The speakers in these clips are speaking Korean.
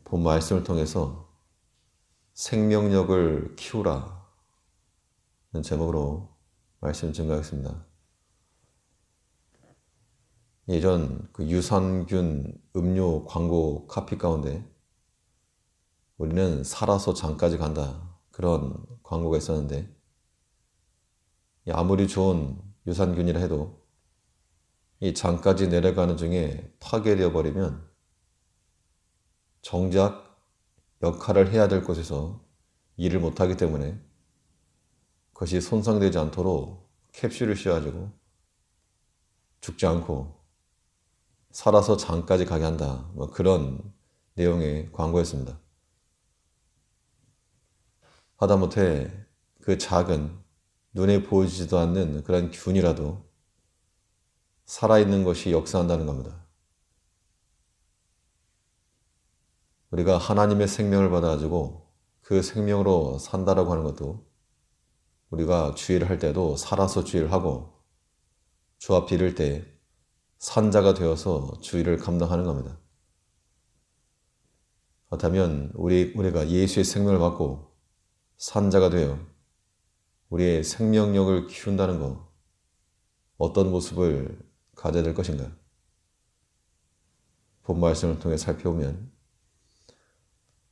본 말씀을 통해서 생명력을 키우라 는 제목으로 말씀 증거하겠습니다. 예전 그 유산균 음료 광고 카피 가운데 우리는 살아서 장까지 간다, 그런 광고가 있었는데, 아무리 좋은 유산균이라 해도 이 장까지 내려가는 중에 파괴되어 버리면 정작 역할을 해야 될 곳에서 일을 못하기 때문에 그것이 손상되지 않도록 캡슐을 씌워가지고 죽지 않고 살아서 장까지 가게 한다, 그런 내용의 광고였습니다. 하다못해 그 작은 눈에 보이지도 않는 그런 균이라도 살아있는 것이 역사한다는 겁니다. 우리가 하나님의 생명을 받아가지고 그 생명으로 산다라고 하는 것도, 우리가 주일을 할 때도 살아서 주일을 하고 주 앞 이를 때 산자가 되어서 주일을 감당하는 겁니다. 그렇다면 우리가 예수의 생명을 받고 산자가 되어 우리의 생명력을 키운다는 것, 어떤 모습을 가져야 될 것인가? 본 말씀을 통해 살펴보면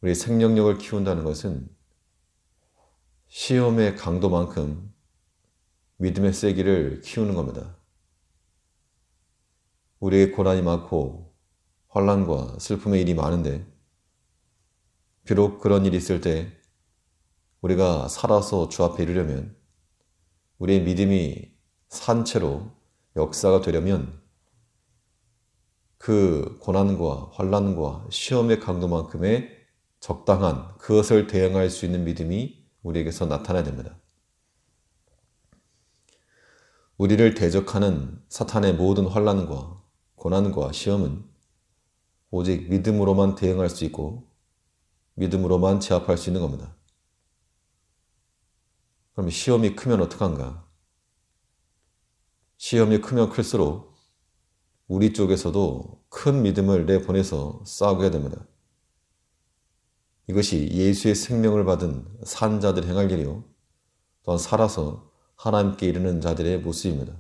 우리의 생명력을 키운다는 것은 시험의 강도만큼 믿음의 세기를 키우는 겁니다. 우리의 고난이 많고 환난과 슬픔의 일이 많은데, 비록 그런 일이 있을 때 우리가 살아서 주 앞에 이르려면, 우리의 믿음이 산채로 역사가 되려면 그 고난과 환난과 시험의 강도만큼의 적당한, 그것을 대응할 수 있는 믿음이 우리에게서 나타나야 됩니다. 우리를 대적하는 사탄의 모든 환난과 고난과 시험은 오직 믿음으로만 대응할 수 있고 믿음으로만 제압할 수 있는 겁니다. 그럼 시험이 크면 어떡한가? 시험이 크면 클수록 우리 쪽에서도 큰 믿음을 내보내서 싸우게 됩니다. 이것이 예수의 생명을 받은 산 자들이 행할 일이요, 또한 살아서 하나님께 이르는 자들의 모습입니다.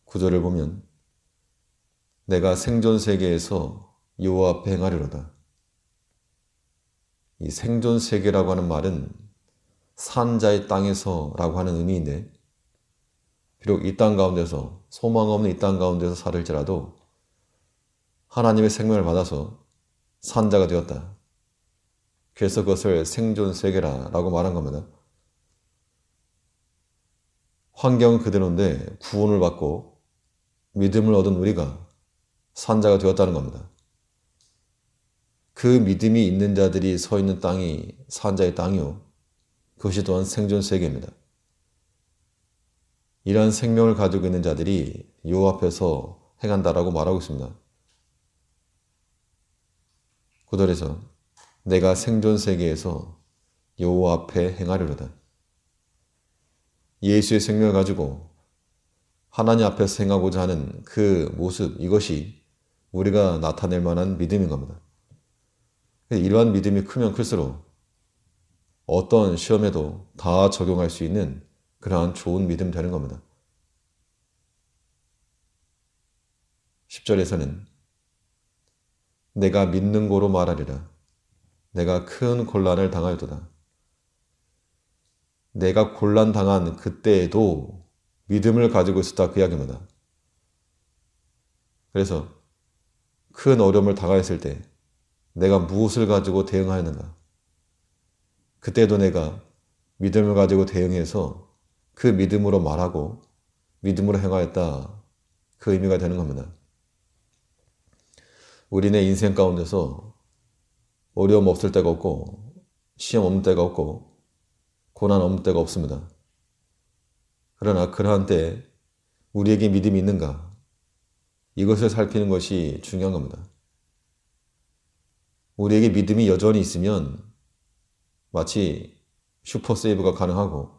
구절을 보면 내가 생존 세계에서 여호와 앞에 행하리로다. 이 생존 세계라고 하는 말은 산자의 땅에서라고 하는 의미인데, 비록 이 땅 가운데서, 소망 없는 이 땅 가운데서 살을지라도 하나님의 생명을 받아서 산자가 되었다. 그래서 그것을 생존 세계라고 말한 겁니다. 환경은 그대로인데 구원을 받고 믿음을 얻은 우리가 산자가 되었다는 겁니다. 그 믿음이 있는 자들이 서 있는 땅이 산자의 땅이요, 그것이 또한 생존 세계입니다. 이러한 생명을 가지고 있는 자들이 여호와 앞에서 행한다라고 말하고 있습니다. 9절에서 내가 생존 세계에서 여호와 앞에 행하리로다. 예수의 생명을 가지고 하나님 앞에서 행하고자 하는 그 모습, 이것이 우리가 나타낼 만한 믿음인 겁니다. 이러한 믿음이 크면 클수록 어떤 시험에도 다 적용할 수 있는 그러한 좋은 믿음 되는 겁니다. 10절에서는 내가 믿는 고로 말하리라. 내가 큰 곤란을 당하였도다. 내가 곤란 당한 그때에도 믿음을 가지고 있었다, 그 이야기입니다. 그래서 큰 어려움을 당하였을 때 내가 무엇을 가지고 대응하였는가? 그때도 내가 믿음을 가지고 대응해서 그 믿음으로 말하고 믿음으로 행하였다, 그 의미가 되는 겁니다. 우리네 인생 가운데서 어려움 없을 때가 없고 시험 없는 때가 없고 고난 없는 때가 없습니다. 그러나 그러한 때 우리에게 믿음이 있는가? 이것을 살피는 것이 중요한 겁니다. 우리에게 믿음이 여전히 있으면 마치 슈퍼 세이브가 가능하고,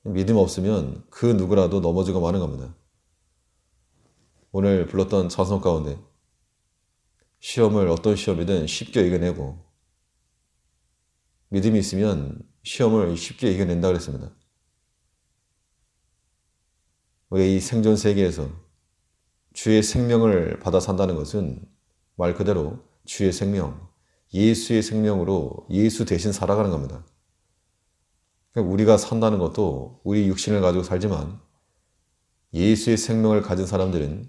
믿음 없으면 그 누구라도 넘어지고 마는 겁니다. 오늘 불렀던 찬송 가운데 시험을 어떤 시험이든 쉽게 이겨내고 믿음이 있으면 시험을 쉽게 이겨낸다 그랬습니다. 우리 이 생존 세계에서 주의 생명을 받아 산다는 것은 말 그대로 주의 생명, 예수의 생명으로 예수 대신 살아가는 겁니다. 그러니까 우리가 산다는 것도 우리 육신을 가지고 살지만 예수의 생명을 가진 사람들은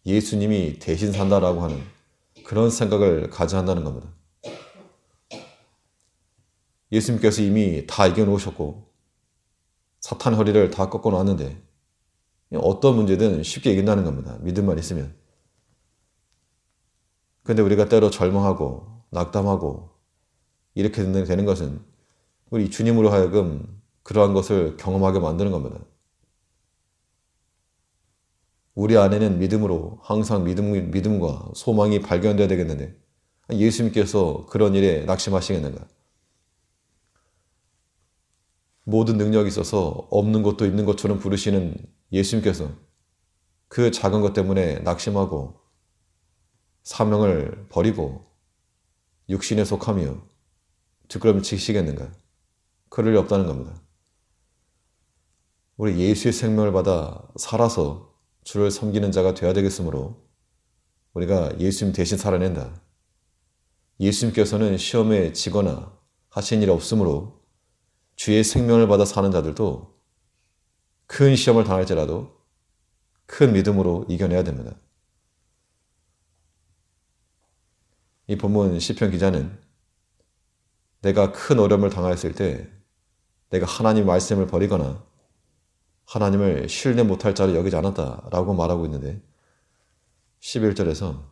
예수님이 대신 산다라고 하는 그런 생각을 가져야 한다는 겁니다. 예수님께서 이미 다 이겨놓으셨고 사탄 허리를 다 꺾어놨는데 어떤 문제든 쉽게 이긴다는 겁니다. 믿음만 있으면. 그런데 우리가 때로 절망하고 낙담하고 이렇게 되는 것은 우리 주님으로 하여금 그러한 것을 경험하게 만드는 겁니다. 우리 안에는 믿음으로 항상 믿음과 소망이 발견되어야 되겠는데 예수님께서 그런 일에 낙심하시겠는가? 모든 능력이 있어서 없는 것도 있는 것처럼 부르시는 예수님께서 그 작은 것 때문에 낙심하고 사명을 버리고 육신에 속하며 뒷걸음치시겠는가? 그럴 리 없다는 겁니다. 우리 예수의 생명을 받아 살아서 주를 섬기는 자가 되어야 되겠으므로 우리가 예수님 대신 살아낸다. 예수님께서는 시험에 지거나 하신 일이 없으므로 주의 생명을 받아 사는 자들도 큰 시험을 당할지라도 큰 믿음으로 이겨내야 됩니다. 이 본문 시편 기자는 내가 큰 어려움을 당하였을 때 내가 하나님의 말씀을 버리거나 하나님을 신뢰 못할 자로 여기지 않았다라고 말하고 있는데 11절에서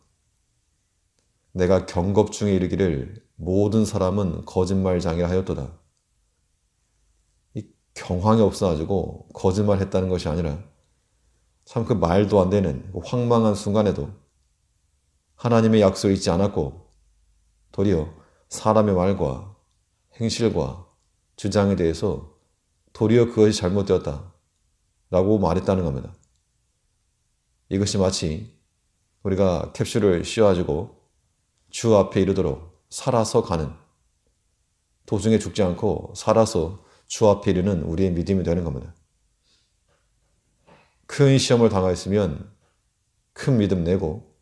내가 경겁 중에 이르기를 모든 사람은 거짓말장애를 하였도다. 이 경황이 없어가지고 거짓말했다는 것이 아니라 참 그 말도 안 되는 황망한 순간에도 하나님의 약속을 잊지 않았고 도리어 사람의 말과 행실과 주장에 대해서 도리어 그것이 잘못되었다 라고 말했다는 겁니다. 이것이 마치 우리가 캡슐을 씌워가지고 주 앞에 이르도록 살아서 가는 도중에 죽지 않고 살아서 주 앞에 이르는 우리의 믿음이 되는 겁니다. 큰 시험을 당하였으면 큰 믿음 내고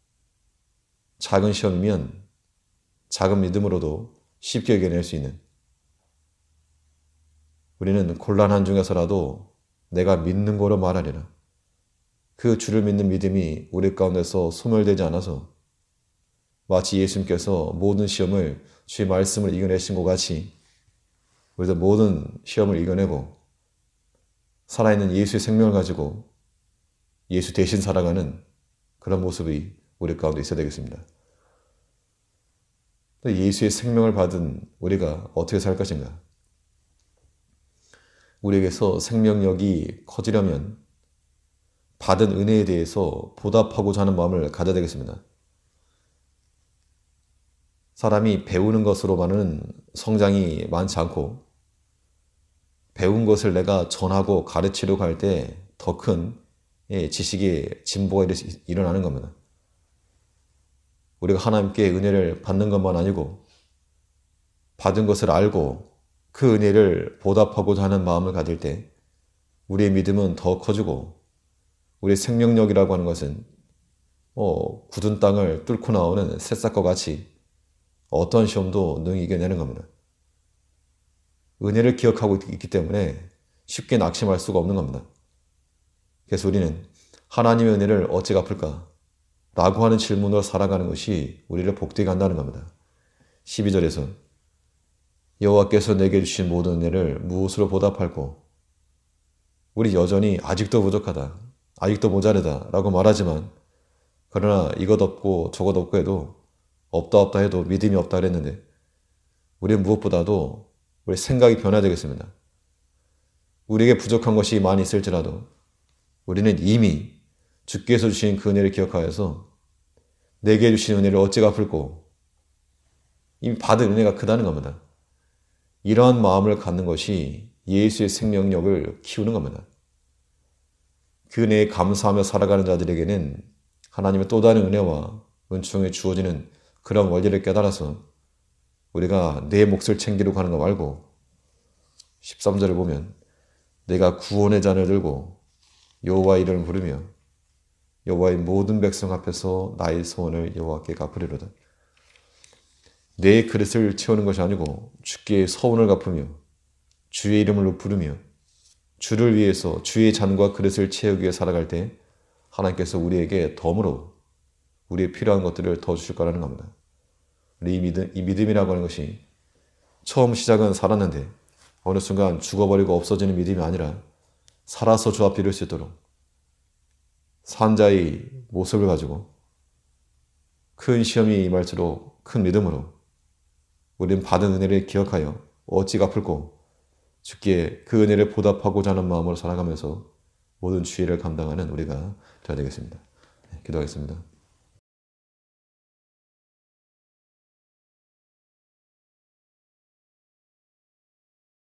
작은 시험이면 작은 믿음으로도 쉽게 이겨낼 수 있는 우리는 곤란한 중에서라도 내가 믿는 거로 말하리라. 그 주를 믿는 믿음이 우리 가운데서 소멸되지 않아서 마치 예수님께서 모든 시험을 주의 말씀을 이겨내신 것 같이 우리도 모든 시험을 이겨내고 살아있는 예수의 생명을 가지고 예수 대신 살아가는 그런 모습이 우리 가운데 있어야 되겠습니다. 예수의 생명을 받은 우리가 어떻게 살 것인가? 우리에게서 생명력이 커지려면 받은 은혜에 대해서 보답하고자 하는 마음을 가져야 되겠습니다. 사람이 배우는 것으로만은 성장이 많지 않고 배운 것을 내가 전하고 가르치려고 할 때 더 큰 지식의 진보가 일어나는 겁니다. 우리가 하나님께 은혜를 받는 것만 아니고 받은 것을 알고 그 은혜를 보답하고자 하는 마음을 가질 때 우리의 믿음은 더 커지고 우리의 생명력이라고 하는 것은 굳은 땅을 뚫고 나오는 새싹과 같이 어떤 시험도 능히 이겨내는 겁니다. 은혜를 기억하고 있기 때문에 쉽게 낙심할 수가 없는 겁니다. 그래서 우리는 하나님의 은혜를 어찌 갚을까? 라고 하는 질문으로 살아가는 것이 우리를 복되게 한다는 겁니다. 12절에서 여호와께서 내게 주신 모든 은혜를 무엇으로 보답할꼬? 우리 여전히 아직도 부족하다. 아직도 모자르다. 라고 말하지만 그러나 이것 없고 저것 없고 해도 없다 해도 믿음이 없다 그랬는데 우리는 무엇보다도 우리 생각이 변해야 되겠습니다. 우리에게 부족한 것이 많이 있을지라도 우리는 이미 주께서 주신 그 은혜를 기억하여서 내게 주신 은혜를 어찌 갚을꼬? 이미 받은 은혜가 크다는 겁니다. 이러한 마음을 갖는 것이 예수의 생명력을 키우는 겁니다. 그 은혜에 감사하며 살아가는 자들에게는 하나님의 또 다른 은혜와 은총이 주어지는 그런 원리를 깨달아서 우리가 내 몫을 챙기려고 하는 거 말고 13절을 보면 내가 구원의 잔을 들고 여호와의 이름을 부르며 여호와의 모든 백성 앞에서 나의 소원을 여호와께 갚으리로다. 내 그릇을 채우는 것이 아니고 주께 서원을 갚으며 주의 이름을 부르며 주를 위해서 주의 잔과 그릇을 채우기 위해 살아갈 때 하나님께서 우리에게 덤으로 우리의 필요한 것들을 더 주실 거라는 겁니다. 이 믿음이라고 하는 것이 처음 시작은 살았는데 어느 순간 죽어버리고 없어지는 믿음이 아니라 살아서 주 앞에 이룰 수 있도록 산자의 모습을 가지고 큰 시험이 임할수록 큰 믿음으로 우리는 받은 은혜를 기억하여 어찌 갚을꼬 주께 그 은혜를 보답하고자 하는 마음으로 살아가면서 모든 주의를 감당하는 우리가 되어야 되겠습니다. 기도하겠습니다.